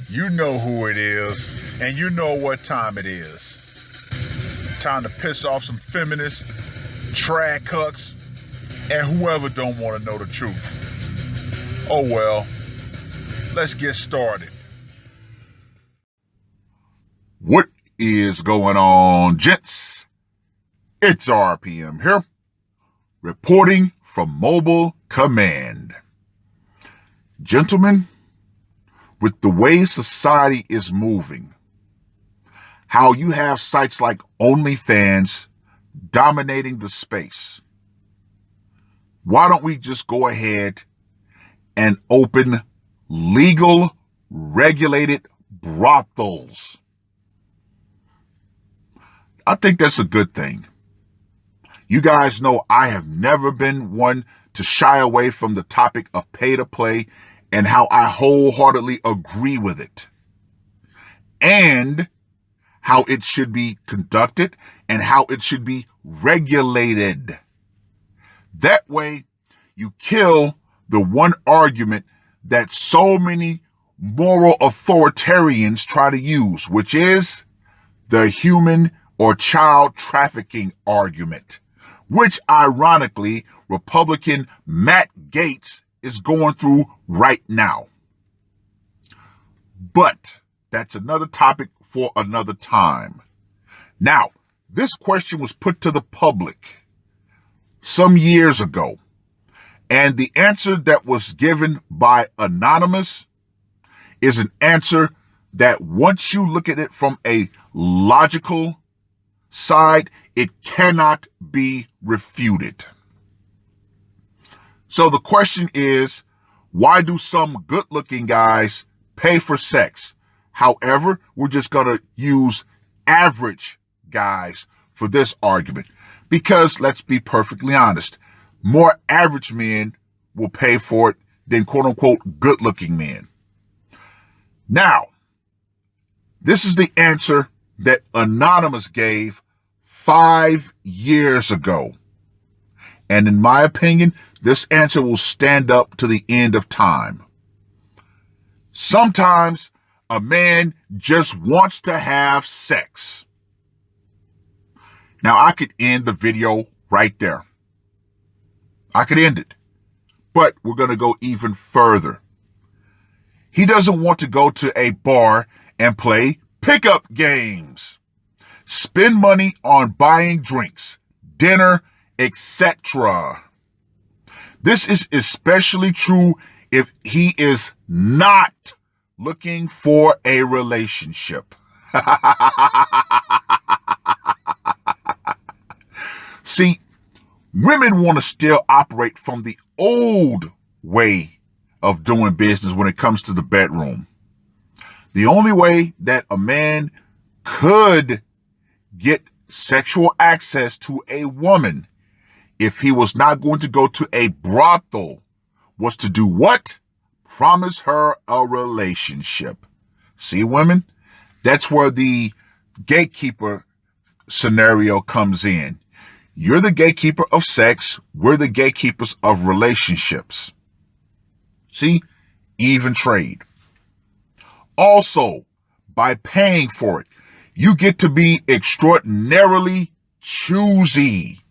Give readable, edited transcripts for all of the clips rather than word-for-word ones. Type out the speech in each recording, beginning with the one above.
You know who it is, and you know what time it is. Time to piss off some feminists, trad cucks, and whoever don't want to know the truth. Oh well, let's get started. What is going on, gents? It's R.P.M. here, reporting from Mobile Command. Gentlemen, with the way society is moving, how you have sites like OnlyFans dominating the space, why don't we just go ahead and open legal, regulated brothels? I think that's a good thing. You guys know I have never been one to shy away from the topic of pay to play and how I wholeheartedly agree with it, and how it should be conducted and how it should be regulated. That way, you kill the one argument that so many moral authoritarians try to use, which is the human or child trafficking argument, which ironically, Republican Matt Gaetz is going through right now. But that's another topic for another time. Now, this question was put to the public some years ago, and the answer that was given by Anonymous is an answer that once you look at it from a logical side, it cannot be refuted. So the question is, why do some good-looking guys pay for sex? However, we're just going to use average guys for this argument because, let's be perfectly honest, more average men will pay for it than quote-unquote good-looking men. Now, this is the answer that Anonymous gave 5 years ago. And in my opinion, this answer will stand up to the end of time. Sometimes a man just wants to have sex. Now, I could end the video right there. I could end it. But we're going to go even further. He doesn't want to go to a bar and play pickup games, spend money on buying drinks, dinner, etc. This is especially true if he is not looking for a relationship. See, women want to still operate from the old way of doing business when it comes to the bedroom. The only way that a man could get sexual access to a woman if he was not going to go to a brothel was to do what? Promise her a relationship. See, women, that's where the gatekeeper scenario comes in. You're the gatekeeper of sex. We're the gatekeepers of relationships. See, even trade. Also, by paying for it, you get to be extraordinarily choosy.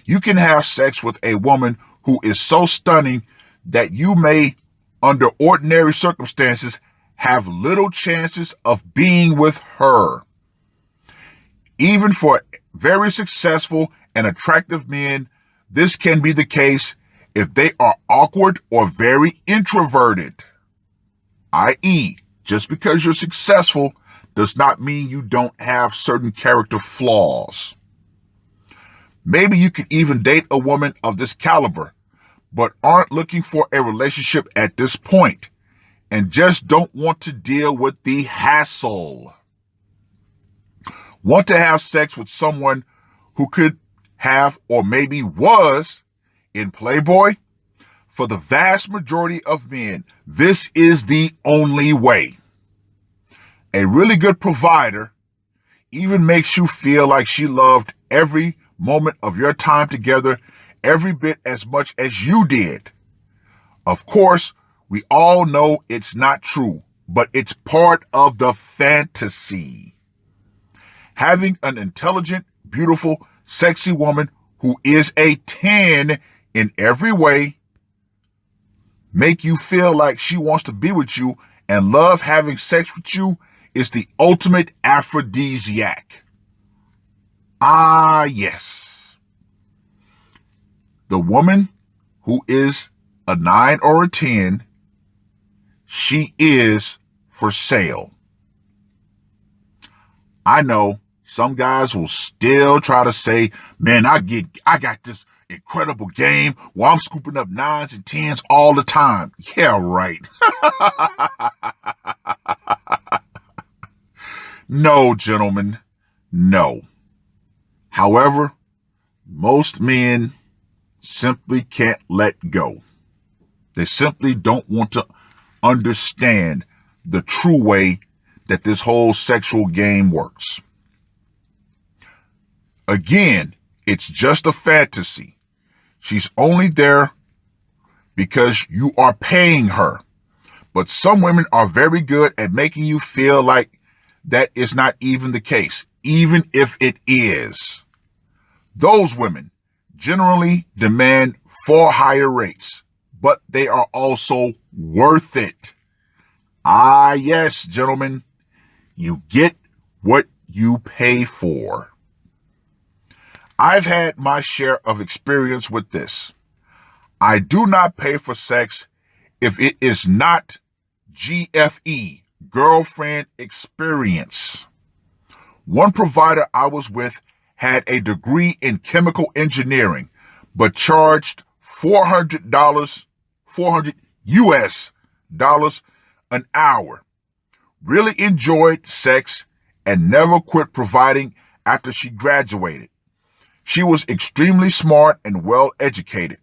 You can have sex with a woman who is so stunning that you may, under ordinary circumstances, have little chances of being with her. Even for very successful and attractive men, this can be the case if they are awkward or very introverted. I.e., just because you're successful does not mean you don't have certain character flaws. Maybe you could even date a woman of this caliber, but aren't looking for a relationship at this point and just don't want to deal with the hassle. Want to have sex with someone who could have or maybe was in Playboy? For the vast majority of men, this is the only way. A really good provider even makes you feel like she loved every moment of your time together every bit as much as you did. Of course, We all know it's not true, but it's part of the fantasy. Having an intelligent, beautiful, sexy woman who is a 10 in every way make you feel like she wants to be with you and love having sex with you is the ultimate aphrodisiac. Ah, yes. The woman who is a 9 or a 10, she is for sale. I know some guys will still try to say, man, I got this incredible game where I'm scooping up 9s and 10s all the time. Yeah, right. No, gentlemen, no. However, most men simply can't let go. They simply don't want to understand the true way that this whole sexual game works. Again, it's just a fantasy. She's only there because you are paying her. But some women are very good at making you feel like that is not even the case, even if it is. Those women generally demand far higher rates, but they are also worth it. Ah, yes, gentlemen, you get what you pay for. I've had my share of experience with this. I do not pay for sex if it is not GFE, girlfriend experience. One provider I was with had a degree in chemical engineering, but charged $400 US dollars an hour. Really enjoyed sex and never quit providing after she graduated. She was extremely smart and well educated.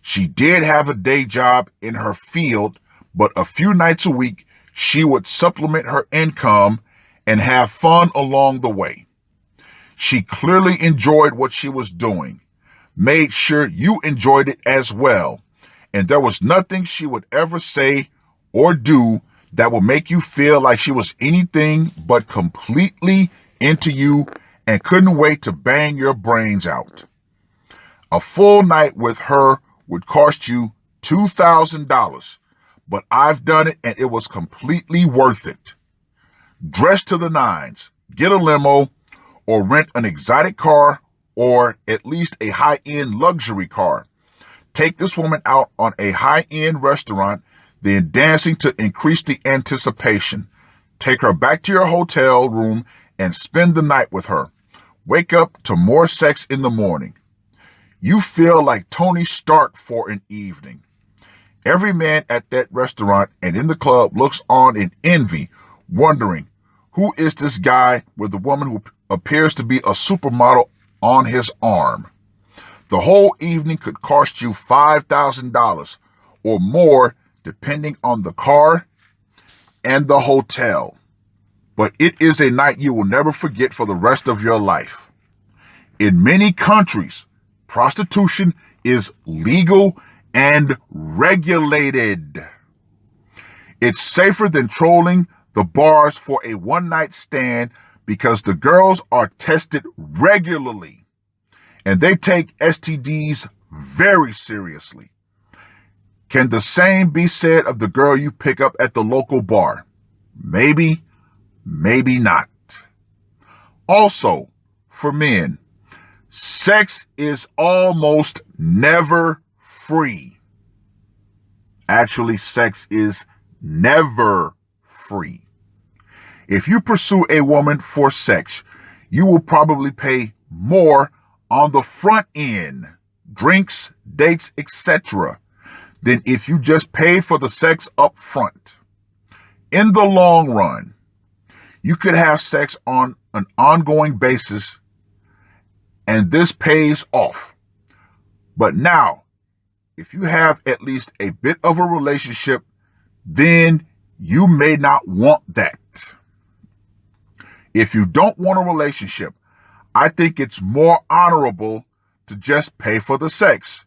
She did have a day job in her field, but a few nights a week, she would supplement her income and have fun along the way. She clearly enjoyed what she was doing, made sure you enjoyed it as well, and there was nothing she would ever say or do that would make you feel like she was anything but completely into you and couldn't wait to bang your brains out. A full night with her would cost you $2,000, but I've done it and it was completely worth it. Dress to the nines, get a limo, or rent an exotic car, or at least a high-end luxury car. Take this woman out on a high-end restaurant, then dancing to increase the anticipation. Take her back to your hotel room and spend the night with her. Wake up to more sex in the morning. You feel like Tony Stark for an evening. Every man at that restaurant and in the club looks on in envy, wondering, who is this guy with the woman who appears to be a supermodel on his arm? The whole evening could cost you $5,000 or more depending on the car and the hotel. But it is a night you will never forget for the rest of your life. In many countries, prostitution is legal and regulated. It's safer than trolling the bars for a one-night stand because the girls are tested regularly and they take STDs very seriously. Can the same be said of the girl you pick up at the local bar? Maybe, maybe not. Also, for men, sex is almost never free. Actually, sex is never free. If you pursue a woman for sex, you will probably pay more on the front end, drinks, dates, etc., than if you just paid for the sex up front. In the long run, you could have sex on an ongoing basis and this pays off. But now, if you have at least a bit of a relationship, then you may not want that. If you don't want a relationship, I think it's more honorable to just pay for the sex.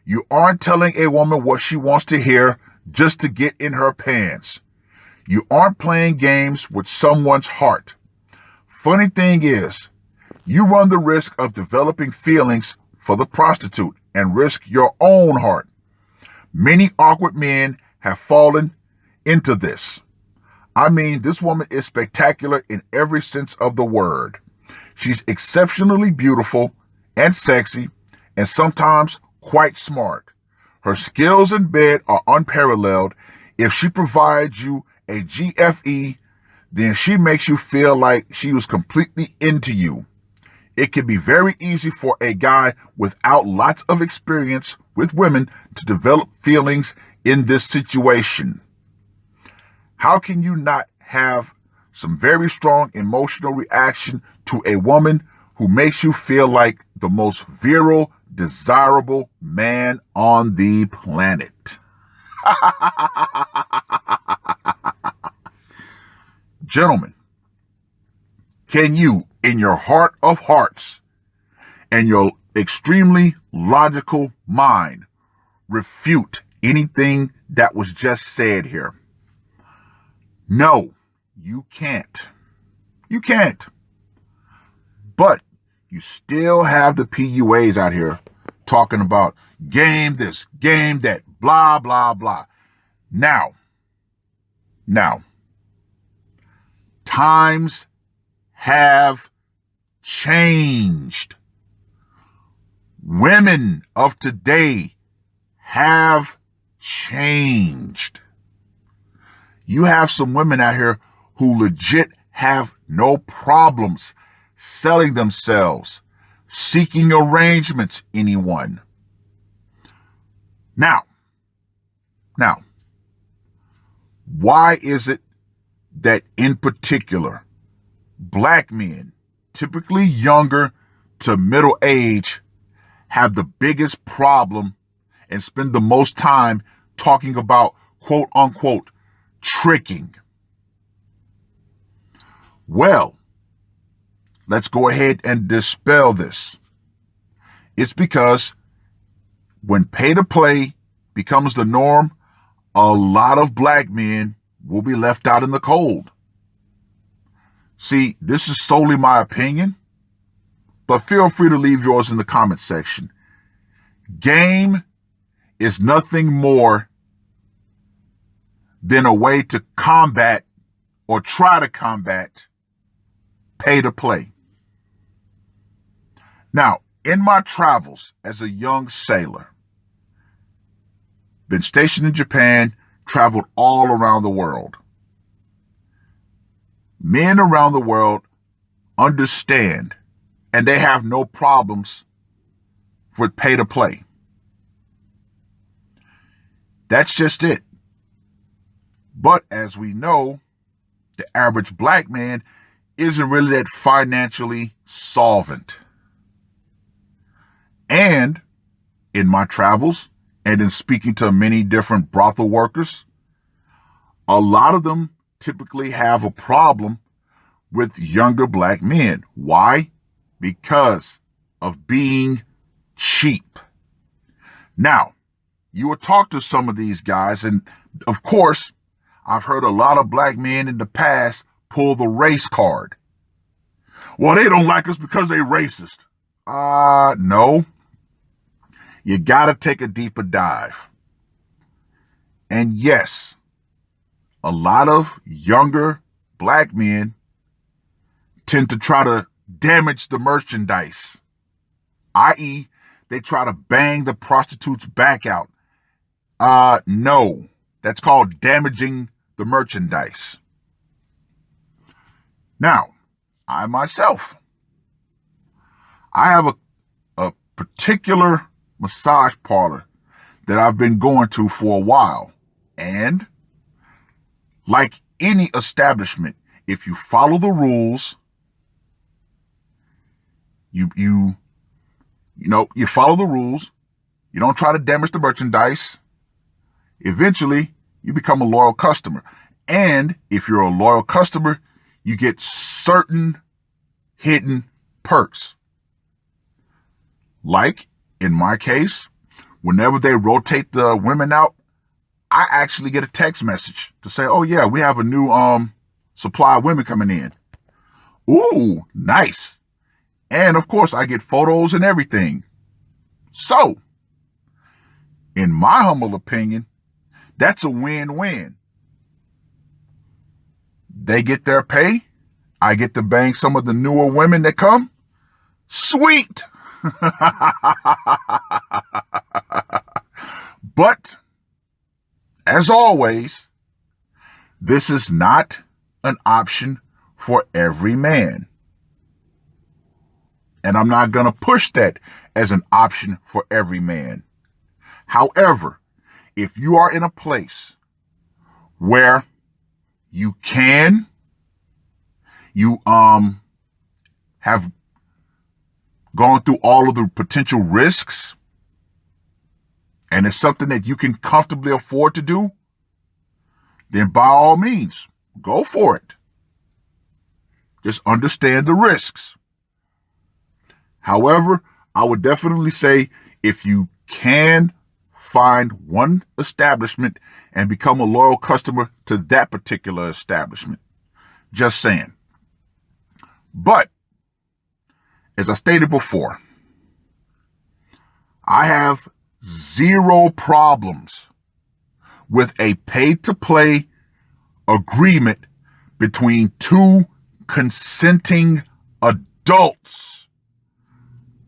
You aren't telling a woman what she wants to hear, just to get in her pants. You aren't playing games with someone's heart. Funny thing is, you run the risk of developing feelings for the prostitute and risk your own heart. Many awkward men have fallen into this. I mean, this woman is spectacular in every sense of the word. She's exceptionally beautiful and sexy and sometimes quite smart. Her skills in bed are unparalleled. If she provides you a GFE, then she makes you feel like she was completely into you. It can be very easy for a guy without lots of experience with women to develop feelings in this situation. How can you not have some very strong emotional reaction to a woman who makes you feel like the most virile, desirable man on the planet? Gentlemen, can you, in your heart of hearts and your extremely logical mind, refute anything that was just said here? No, you can't. You can't. But you still have the PUAs out here talking about game this, game that, blah, blah, blah. Now, times have changed. Women of today have changed. You have some women out here who legit have no problems selling themselves, seeking arrangements, anyone. Now, why is it that in particular, black men, typically younger to middle age, have the biggest problem and spend the most time talking about quote unquote tricking? Well, let's go ahead and dispel this. It's because when pay to play becomes the norm, a lot of black men will be left out in the cold. See, this is solely my opinion, but feel free to leave yours in the comment section. Game is nothing more than a way to combat or try to combat pay to play. Now, in my travels as a young sailor, been stationed in Japan, traveled all around the world. Men around the world understand, and they have no problems with pay to play. That's just it. But as we know, the average black man isn't really that financially solvent. And in my travels and in speaking to many different brothel workers, a lot of them typically have a problem with younger black men. Why? Because of being cheap. Now, you will talk to some of these guys, and of course, I've heard a lot of black men in the past pull the race card. Well, they don't like us because they're racist. No. You gotta take a deeper dive. And yes, a lot of younger black men tend to try to damage the merchandise, i.e., they try to bang the prostitute's back out. No, that's called damaging the merchandise. Now, I myself, I have a particular massage parlor that I've been going to for a while. And like any establishment, if you follow the rules, you follow the rules, you don't try to damage the merchandise, eventually you become a loyal customer. And if you're a loyal customer, you get certain hidden perks. Like in my case, whenever they rotate the women out, I actually get a text message to say, oh yeah, we have a new supply of women coming in. Ooh, nice. And of course, I get photos and everything. So, in my humble opinion, that's a win-win. They get their pay. I get to bang some of the newer women that come. Sweet. But, as always, this is not an option for every man. And I'm not going to push that as an option for every man. However, if you are in a place where you have gone through all of the potential risks, and it's something that you can comfortably afford to do, then by all means, go for it. Just understand the risks. However, I would definitely say if you can find one establishment and become a loyal customer to that particular establishment. Just saying. But, as I stated before, I have zero problems with a pay-to-play agreement between two consenting adults.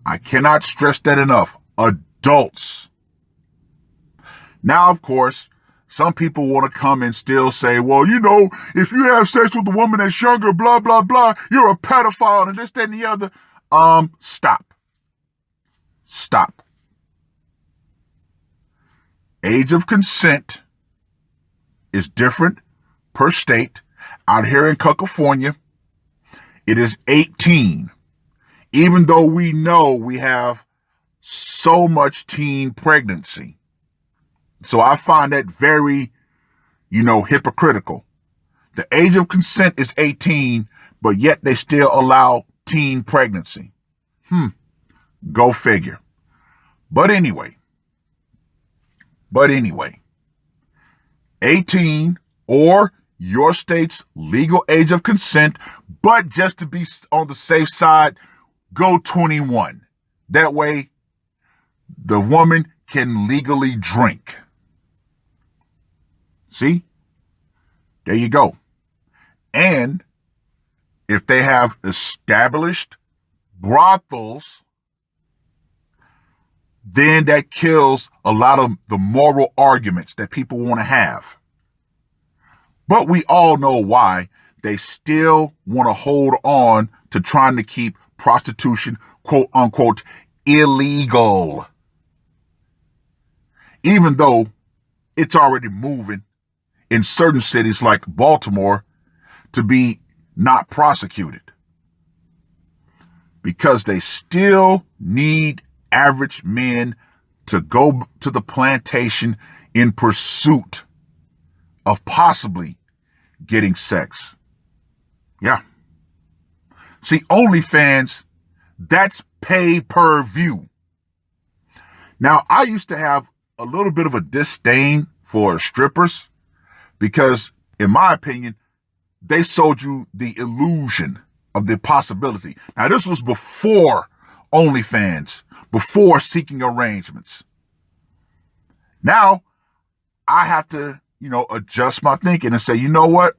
I cannot stress that enough. Adults. Now, of course, some people want to come and still say, well, you know, if you have sex with a woman that's younger, blah, blah, blah, you're a pedophile and this, that, and the other. Stop. Stop. Age of consent is different per state. Out here in California, it is 18. Even though we know we have so much teen pregnancy. So I find that very, hypocritical. The age of consent is 18, but yet they still allow teen pregnancy. Go figure. But anyway, 18 or your state's legal age of consent, but just to be on the safe side, go 21. That way, the woman can legally drink. See? There you go. And if they have established brothels, then that kills a lot of the moral arguments that people want to have. But we all know why they still want to hold on to trying to keep prostitution, quote unquote, illegal. Even though it's already moving in certain cities like Baltimore to be not prosecuted. Because they still need average men to go to the plantation in pursuit of possibly getting sex. Yeah. See, OnlyFans, that's pay-per-view. Now, I used to have a little bit of a disdain for strippers because, in my opinion, they sold you the illusion of the possibility. Now, this was before OnlyFans, before seeking arrangements. Now, I have to, adjust my thinking and say, you know what?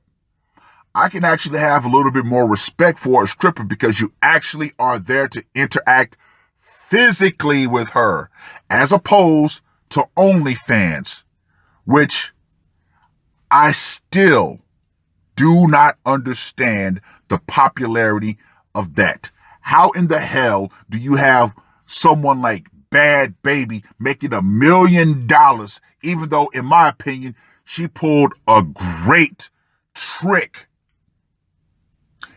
I can actually have a little bit more respect for a stripper because you actually are there to interact physically with her, as opposed to OnlyFans, which I still do not understand the popularity of that. How in the hell do you have someone like Bad Baby making $1 million, even though, in my opinion, she pulled a great trick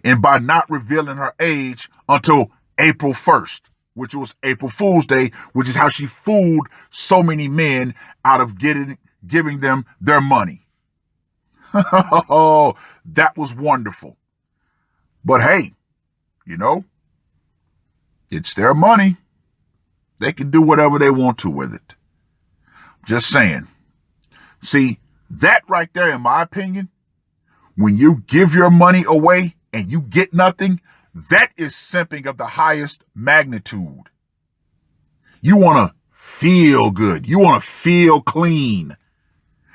and by not revealing her age until April 1st, which was April Fool's Day, which is how she fooled so many men out of giving them their money. Oh, that was wonderful. But hey, it's their money. They can do whatever they want to with it. Just saying. See, That right there, in my opinion, when you give your money away and you get nothing, that is simping of the highest magnitude. You want to feel good. You want to feel clean,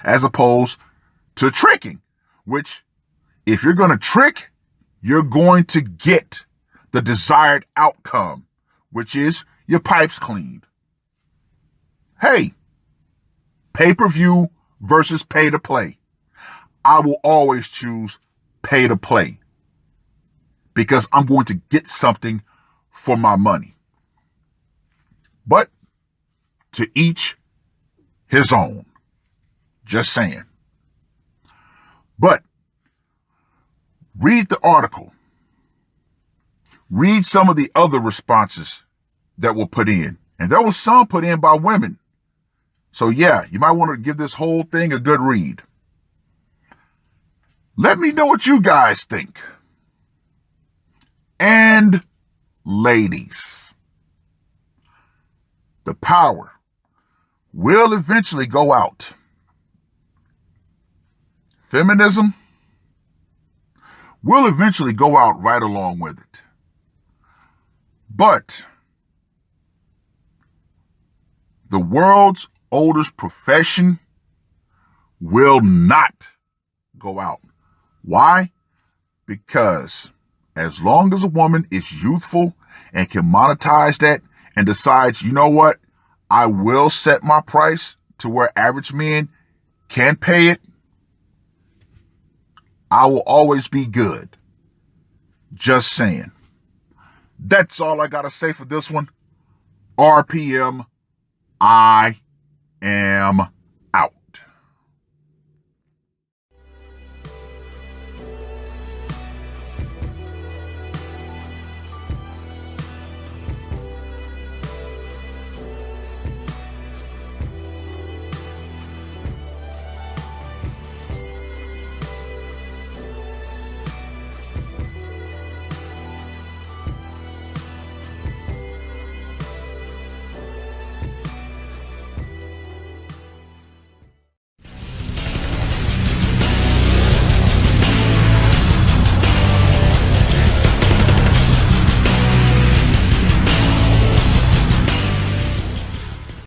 as opposed to tricking, which if you're going to trick, you're going to get the desired outcome, which is your pipes cleaned. Hey, pay-per-view versus pay to play. I will always choose pay to play because I'm going to get something for my money. But to each his own. Just saying. But read the article. Read some of the other responses that were put in. And there was some put in by women. So yeah, you might want to give this whole thing a good read. Let me know what you guys think. And ladies, the power will eventually go out. Feminism will eventually go out right along with it. But the world's oldest profession will not go out. Why? Because as long as a woman is youthful and can monetize that and decides, you know what, I will set my price to where average men can pay it, I will always be good. Just saying. That's all I got to say for this one. RPM, I am